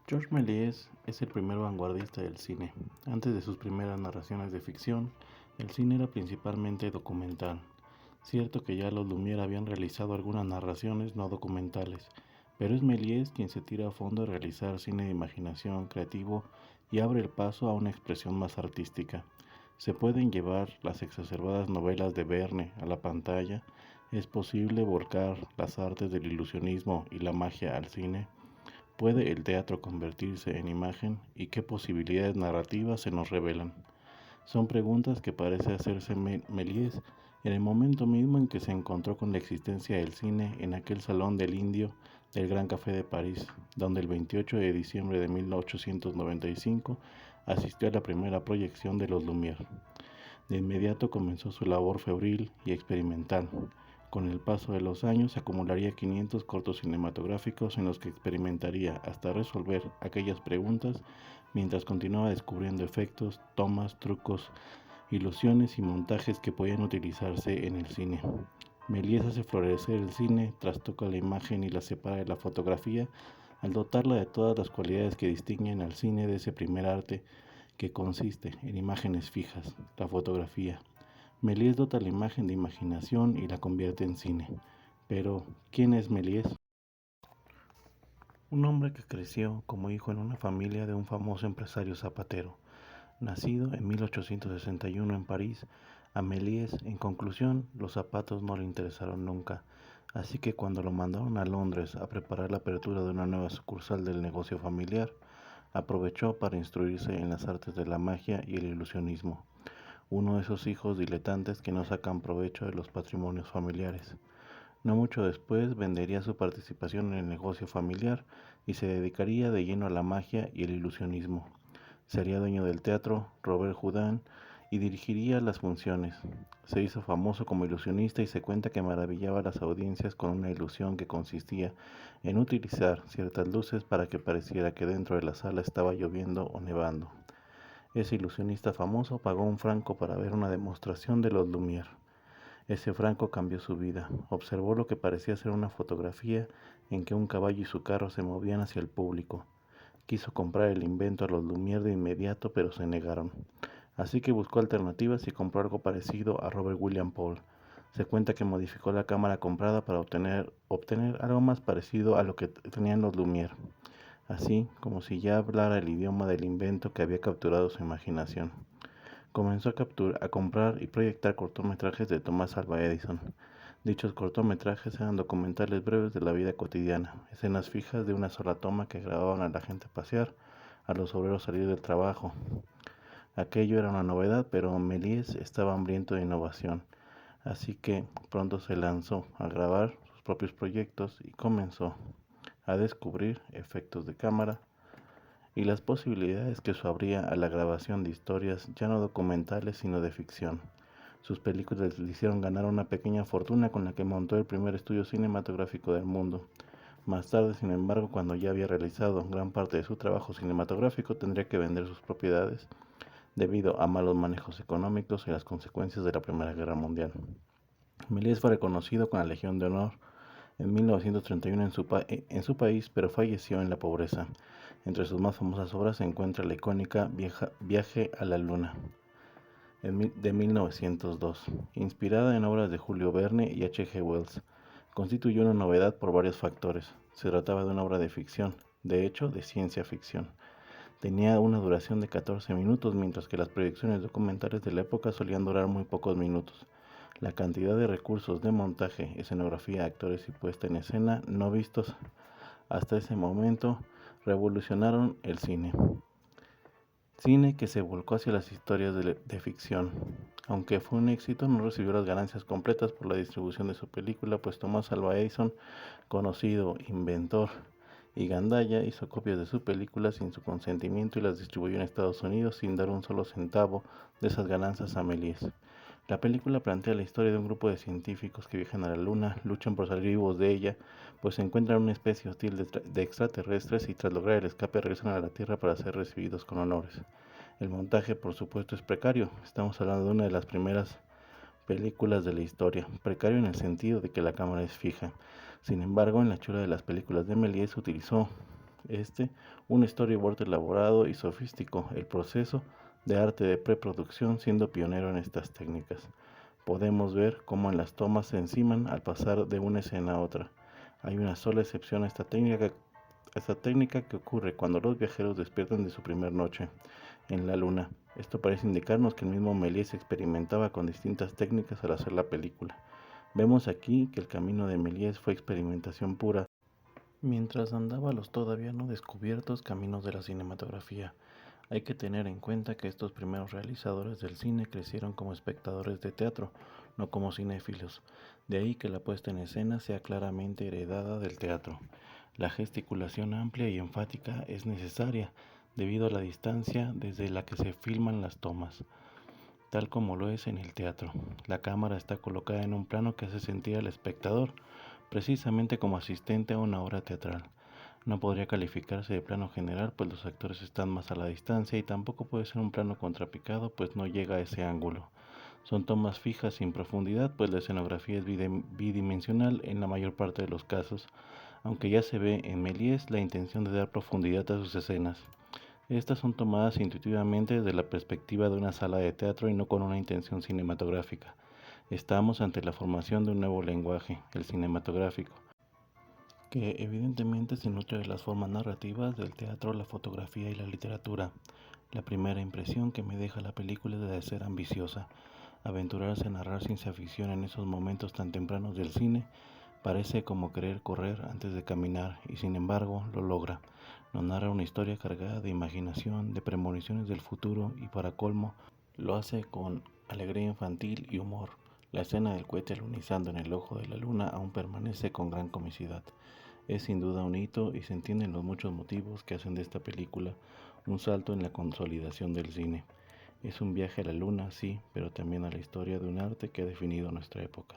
Georges Méliès es el primer vanguardista del cine. Antes de sus primeras narraciones de ficción, el cine era principalmente documental. Cierto que ya los Lumière habían realizado algunas narraciones no documentales, pero es Méliès quien se tira a fondo a realizar cine de imaginación creativo y abre el paso a una expresión más artística. Se pueden llevar las exacerbadas novelas de Verne a la pantalla, es posible volcar las artes del ilusionismo y la magia al cine. ¿Puede el teatro convertirse en imagen y qué posibilidades narrativas se nos revelan? Son preguntas que parece hacerse Méliès en el momento mismo en que se encontró con la existencia del cine en aquel salón del Indio del Gran Café de París, donde el 28 de diciembre de 1895 asistió a la primera proyección de los Lumière. De inmediato comenzó su labor febril y experimental. Con el paso de los años acumularía 500 cortos cinematográficos en los que experimentaría hasta resolver aquellas preguntas mientras continuaba descubriendo efectos, tomas, trucos, ilusiones y montajes que podían utilizarse en el cine. Méliès hace florecer el cine, trastoca la imagen y la separa de la fotografía al dotarla de todas las cualidades que distinguen al cine de ese primer arte que consiste en imágenes fijas, la fotografía. Méliès dota la imagen de imaginación y la convierte en cine. Pero, ¿quién es Méliès? Un hombre que creció como hijo en una familia de un famoso empresario zapatero. Nacido en 1861 en París, a Méliès, en conclusión, los zapatos no le interesaron nunca, así que cuando lo mandaron a Londres a preparar la apertura de una nueva sucursal del negocio familiar, aprovechó para instruirse en las artes de la magia y el ilusionismo, uno de esos hijos diletantes que no sacan provecho de los patrimonios familiares. No mucho después vendería su participación en el negocio familiar y se dedicaría de lleno a la magia y el ilusionismo. Sería dueño del teatro Robert Houdin y dirigiría las funciones. Se hizo famoso como ilusionista y se cuenta que maravillaba a las audiencias con una ilusión que consistía en utilizar ciertas luces para que pareciera que dentro de la sala estaba lloviendo o nevando. Ese ilusionista famoso pagó un franco para ver una demostración de los Lumière. Ese franco cambió su vida. Observó lo que parecía ser una fotografía en que un caballo y su carro se movían hacia el público. Quiso comprar el invento a los Lumière de inmediato, pero se negaron. Así que buscó alternativas y compró algo parecido a Robert William Paul. Se cuenta que modificó la cámara comprada para obtener algo más parecido a lo que tenían los Lumière, así como si ya hablara el idioma del invento que había capturado su imaginación. Comenzó a comprar y proyectar cortometrajes de Thomas Alva Edison. Dichos cortometrajes eran documentales breves de la vida cotidiana, escenas fijas de una sola toma que grababan a la gente pasear, a los obreros salir del trabajo. Aquello era una novedad, pero Méliès estaba hambriento de innovación, así que pronto se lanzó a grabar sus propios proyectos y comenzó a descubrir efectos de cámara y las posibilidades que eso abría a la grabación de historias ya no documentales sino de ficción. Sus películas le hicieron ganar una pequeña fortuna con la que montó el primer estudio cinematográfico del mundo. Más tarde, sin embargo, cuando ya había realizado gran parte de su trabajo cinematográfico, tendría que vender sus propiedades debido a malos manejos económicos y las consecuencias de la Primera Guerra Mundial. Méliès fue reconocido con la Legión de Honor en 1931 en su país, pero falleció en la pobreza. Entre sus más famosas obras se encuentra la icónica Viaje a la Luna, de 1902, inspirada en obras de Julio Verne y H. G. Wells. Constituyó una novedad por varios factores. Se trataba de una obra de ficción, de hecho, de ciencia ficción. Tenía una duración de 14 minutos, mientras que las proyecciones documentales de la época solían durar muy pocos minutos. La cantidad de recursos de montaje, escenografía, actores y puesta en escena no vistos hasta ese momento revolucionaron el cine. Cine que se volcó hacia las historias de ficción. Aunque fue un éxito, no recibió las ganancias completas por la distribución de su película, pues Thomas Alva Edison, conocido inventor y gandalla, hizo copias de su película sin su consentimiento y las distribuyó en Estados Unidos sin dar un solo centavo de esas ganancias a Méliès. La película plantea la historia de un grupo de científicos que viajan a la Luna, luchan por salir vivos de ella, pues se encuentran una especie hostil de extraterrestres y tras lograr el escape regresan a la Tierra para ser recibidos con honores. El montaje, por supuesto, es precario. Estamos hablando de una de las primeras películas de la historia. Precario en el sentido de que la cámara es fija. Sin embargo, en la hechura de las películas de Méliès utilizó un storyboard elaborado y sofisticado, el proceso de arte de preproducción siendo pionero en estas técnicas. Podemos ver cómo en las tomas se enciman al pasar de una escena a otra. Hay una sola excepción a esta técnica que ocurre cuando los viajeros despiertan de su primera noche en la luna. Esto parece indicarnos que el mismo Méliès experimentaba con distintas técnicas al hacer la película. Vemos aquí que el camino de Méliès fue experimentación pura, mientras andaba los todavía no descubiertos caminos de la cinematografía. Hay que tener en cuenta que estos primeros realizadores del cine crecieron como espectadores de teatro, no como cinéfilos. De ahí que la puesta en escena sea claramente heredada del teatro. La gesticulación amplia y enfática es necesaria debido a la distancia desde la que se filman las tomas, tal como lo es en el teatro. La cámara está colocada en un plano que hace sentir al espectador, precisamente como asistente a una obra teatral. No podría calificarse de plano general, pues los actores están más a la distancia, y tampoco puede ser un plano contrapicado, pues no llega a ese ángulo. Son tomas fijas sin profundidad, pues la escenografía es bidimensional en la mayor parte de los casos, aunque ya se ve en Méliès la intención de dar profundidad a sus escenas. Estas son tomadas intuitivamente desde la perspectiva de una sala de teatro y no con una intención cinematográfica. Estamos ante la formación de un nuevo lenguaje, el cinematográfico, que evidentemente se nutre de las formas narrativas del teatro, la fotografía y la literatura. La primera impresión que me deja la película es de ser ambiciosa. Aventurarse a narrar ciencia ficción en esos momentos tan tempranos del cine parece como querer correr antes de caminar, y sin embargo lo logra. Nos narra una historia cargada de imaginación, de premoniciones del futuro, y para colmo lo hace con alegría infantil y humor. La escena del cohete alunizando en el ojo de la luna aún permanece con gran comicidad. Es sin duda un hito, y se entienden los muchos motivos que hacen de esta película un salto en la consolidación del cine. Es un viaje a la luna, sí, pero también a la historia de un arte que ha definido nuestra época.